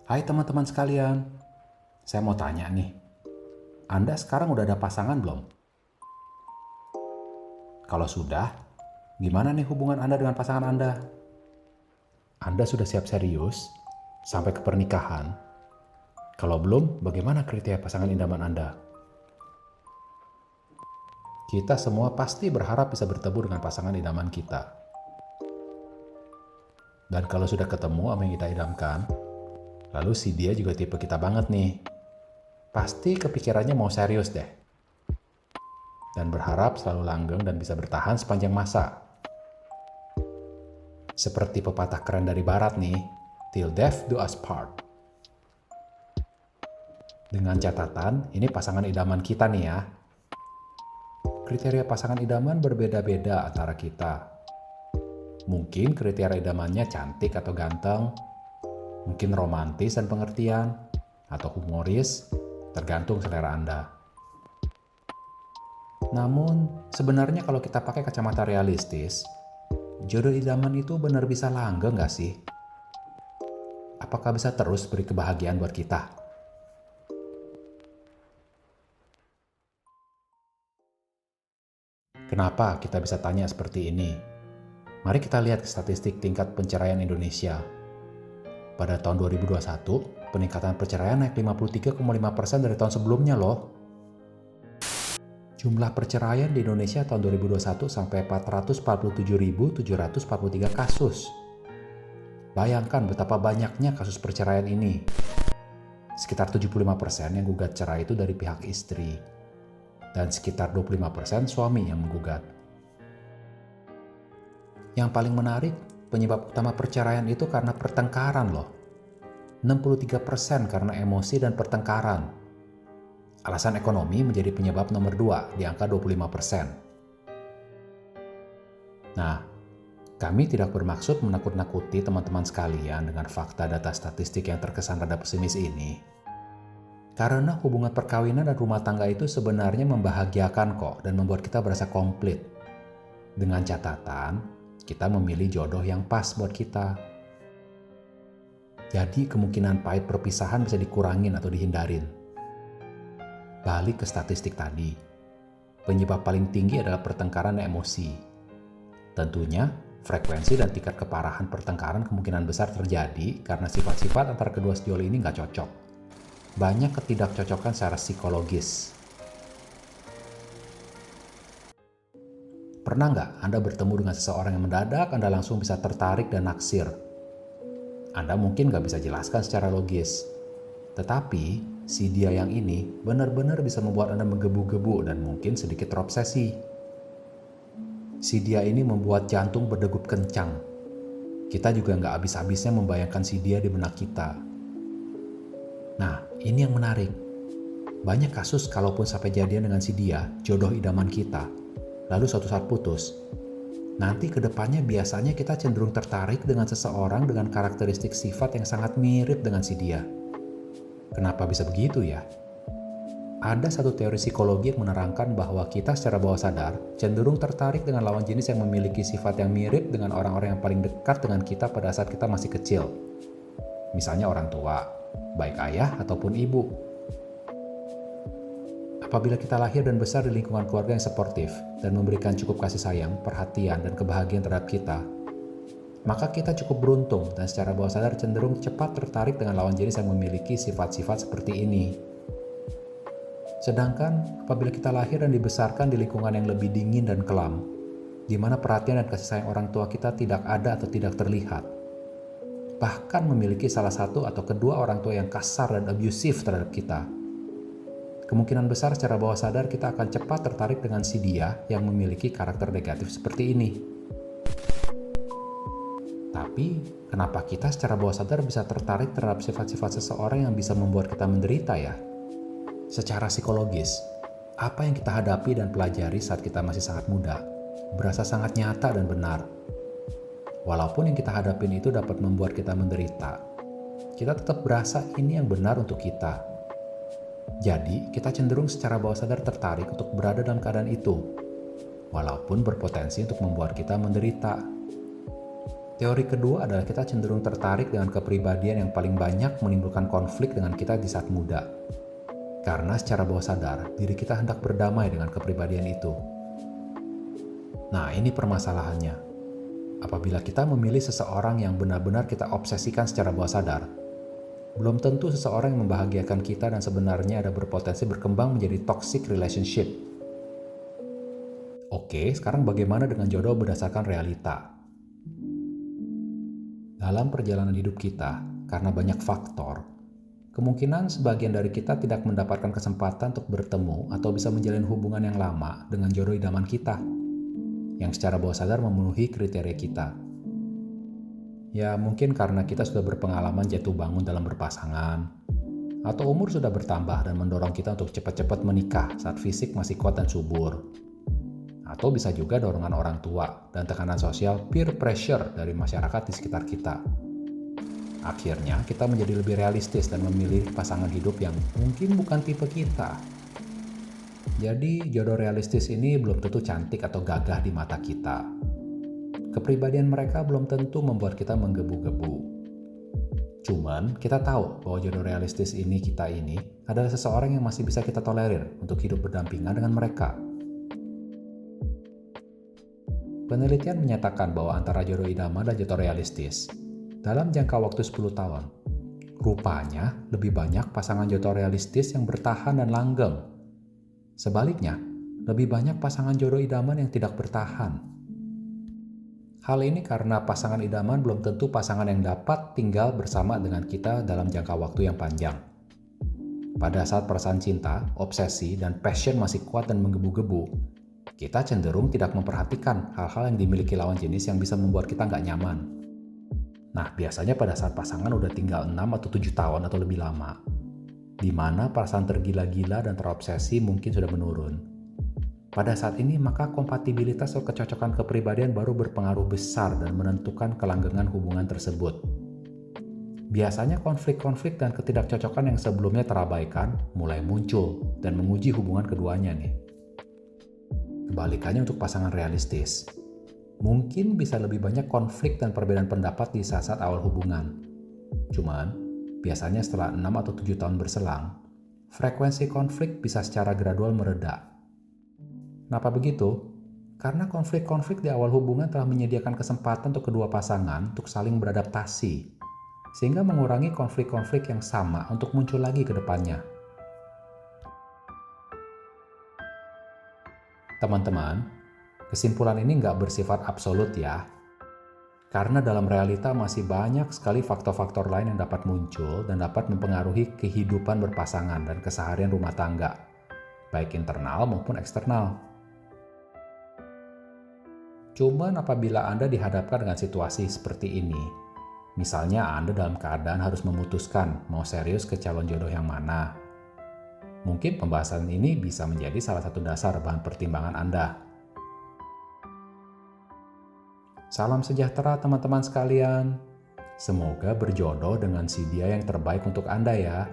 Hai teman-teman sekalian, saya mau tanya nih, Anda sekarang udah ada pasangan belum? Kalau sudah, gimana nih hubungan Anda dengan pasangan Anda? Anda sudah siap serius sampai ke pernikahan? Kalau belum, bagaimana kriteria pasangan idaman Anda? Kita semua pasti berharap bisa bertemu dengan pasangan idaman kita. Dan kalau sudah ketemu sama yang kita idamkan, lalu si dia juga tipe kita banget nih. Pasti kepikirannya mau serius deh. Dan berharap selalu langgeng dan bisa bertahan sepanjang masa. Seperti pepatah keren dari barat nih, till death do us part. Dengan catatan, ini pasangan idaman kita nih ya. Kriteria pasangan idaman berbeda-beda antara kita. Mungkin kriteria idamannya cantik atau ganteng, mungkin romantis dan pengertian, atau humoris, tergantung selera Anda. Namun, sebenarnya kalau kita pakai kacamata realistis, jodoh idaman itu benar bisa langgeng gak sih? Apakah bisa terus beri kebahagiaan buat kita? Kenapa kita bisa tanya seperti ini? Mari kita lihat statistik tingkat perceraian Indonesia. Pada tahun 2021, peningkatan perceraian naik 53,5% dari tahun sebelumnya loh. Jumlah perceraian di Indonesia tahun 2021 sampai 447.743 kasus. Bayangkan betapa banyaknya kasus perceraian ini. Sekitar 75% yang gugat cerai itu dari pihak istri. Dan sekitar 25% suami yang menggugat. Yang paling menarik, penyebab utama perceraian itu karena pertengkaran loh. 63% karena emosi dan pertengkaran. Alasan ekonomi menjadi penyebab nomor 2 di angka 25%. Nah, kami tidak bermaksud menakut-nakuti teman-teman sekalian dengan fakta data statistik yang terkesan rada pesimis ini. Karena hubungan perkawinan dan rumah tangga itu sebenarnya membahagiakan kok dan membuat kita berasa komplit. Dengan catatan, kita memilih jodoh yang pas buat kita. Jadi kemungkinan pahit perpisahan bisa dikurangin atau dihindarin. Balik ke statistik tadi. Penyebab paling tinggi adalah pertengkaran dan emosi. Tentunya, frekuensi dan tingkat keparahan pertengkaran kemungkinan besar terjadi karena sifat-sifat antara kedua sejoli ini nggak cocok. Banyak ketidakcocokan secara psikologis. Pernah nggak Anda bertemu dengan seseorang yang mendadak Anda langsung bisa tertarik dan naksir? Anda mungkin nggak bisa jelaskan secara logis. Tetapi, si dia yang ini benar-benar bisa membuat Anda menggebu-gebu dan mungkin sedikit terobsesi. Si dia ini membuat jantung berdegup kencang. Kita juga nggak habis-habisnya membayangkan si dia di benak kita. Nah, ini yang menarik. Banyak kasus kalaupun sampai jadian dengan si dia, jodoh idaman kita, lalu suatu saat putus. Nanti ke depannya biasanya kita cenderung tertarik dengan seseorang dengan karakteristik sifat yang sangat mirip dengan si dia. Kenapa bisa begitu ya? Ada satu teori psikologi yang menerangkan bahwa kita secara bawah sadar cenderung tertarik dengan lawan jenis yang memiliki sifat yang mirip dengan orang-orang yang paling dekat dengan kita pada saat kita masih kecil. Misalnya orang tua, baik ayah ataupun ibu. Apabila kita lahir dan besar di lingkungan keluarga yang suportif dan memberikan cukup kasih sayang, perhatian, dan kebahagiaan terhadap kita, maka kita cukup beruntung dan secara bawah sadar cenderung cepat tertarik dengan lawan jenis yang memiliki sifat-sifat seperti ini. Sedangkan apabila kita lahir dan dibesarkan di lingkungan yang lebih dingin dan kelam, di mana perhatian dan kasih sayang orang tua kita tidak ada atau tidak terlihat, bahkan memiliki salah satu atau kedua orang tua yang kasar dan abusive terhadap kita, kemungkinan besar secara bawah sadar kita akan cepat tertarik dengan si dia yang memiliki karakter negatif seperti ini. Tapi, kenapa kita secara bawah sadar bisa tertarik terhadap sifat-sifat seseorang yang bisa membuat kita menderita ya? Secara psikologis, apa yang kita hadapi dan pelajari saat kita masih sangat muda berasa sangat nyata dan benar. Walaupun yang kita hadapin itu dapat membuat kita menderita, kita tetap berasa ini yang benar untuk kita. Jadi, kita cenderung secara bawah sadar tertarik untuk berada dalam keadaan itu, walaupun berpotensi untuk membuat kita menderita. Teori kedua adalah kita cenderung tertarik dengan kepribadian yang paling banyak menimbulkan konflik dengan kita di saat muda. Karena secara bawah sadar, diri kita hendak berdamai dengan kepribadian itu. Nah, ini permasalahannya. Apabila kita memilih seseorang yang benar-benar kita obsesikan secara bawah sadar, belum tentu seseorang yang membahagiakan kita dan sebenarnya ada berpotensi berkembang menjadi toxic relationship. Oke, sekarang bagaimana dengan jodoh berdasarkan realita? Dalam perjalanan hidup kita, karena banyak faktor, kemungkinan sebagian dari kita tidak mendapatkan kesempatan untuk bertemu atau bisa menjalin hubungan yang lama dengan jodoh idaman kita, yang secara bawah sadar memenuhi kriteria kita. Ya, mungkin karena kita sudah berpengalaman jatuh bangun dalam berpasangan, atau umur sudah bertambah dan mendorong kita untuk cepat-cepat menikah saat fisik masih kuat dan subur. Atau bisa juga dorongan orang tua dan tekanan sosial peer pressure dari masyarakat di sekitar kita. Akhirnya, kita menjadi lebih realistis dan memilih pasangan hidup yang mungkin bukan tipe kita. Jadi, jodoh realistis ini belum tentu cantik atau gagah di mata kita. Kepribadian mereka belum tentu membuat kita menggebu-gebu. Cuman, kita tahu bahwa jodoh realistis kita ini adalah seseorang yang masih bisa kita tolerir untuk hidup berdampingan dengan mereka. Penelitian menyatakan bahwa antara jodoh idaman dan jodoh realistis, dalam jangka waktu 10 tahun, rupanya lebih banyak pasangan jodoh realistis yang bertahan dan langgeng. Sebaliknya, lebih banyak pasangan jodoh idaman yang tidak bertahan. Hal ini karena pasangan idaman belum tentu pasangan yang dapat tinggal bersama dengan kita dalam jangka waktu yang panjang. Pada saat perasaan cinta, obsesi, dan passion masih kuat dan menggebu-gebu, kita cenderung tidak memperhatikan hal-hal yang dimiliki lawan jenis yang bisa membuat kita nggak nyaman. Nah, biasanya pada saat pasangan udah tinggal 6 atau 7 tahun atau lebih lama, di mana perasaan tergila-gila dan terobsesi mungkin sudah menurun. Pada saat ini, maka kompatibilitas atau kecocokan kepribadian baru berpengaruh besar dan menentukan kelanggengan hubungan tersebut. Biasanya konflik-konflik dan ketidakcocokan yang sebelumnya terabaikan mulai muncul dan menguji hubungan keduanya nih. Kebalikannya untuk pasangan realistis, mungkin bisa lebih banyak konflik dan perbedaan pendapat di saat-saat awal hubungan. Cuman, biasanya setelah 6 atau 7 tahun berselang, frekuensi konflik bisa secara gradual mereda. Kenapa begitu? Karena konflik-konflik di awal hubungan telah menyediakan kesempatan untuk kedua pasangan untuk saling beradaptasi, sehingga mengurangi konflik-konflik yang sama untuk muncul lagi ke depannya. Teman-teman, kesimpulan ini nggak bersifat absolut ya. Karena dalam realita masih banyak sekali faktor-faktor lain yang dapat muncul dan dapat mempengaruhi kehidupan berpasangan dan keseharian rumah tangga, baik internal maupun eksternal. Cuman apabila Anda dihadapkan dengan situasi seperti ini, misalnya Anda dalam keadaan harus memutuskan mau serius ke calon jodoh yang mana, mungkin pembahasan ini bisa menjadi salah satu dasar bahan pertimbangan Anda. Salam sejahtera teman-teman sekalian. Semoga berjodoh dengan si dia yang terbaik untuk Anda ya.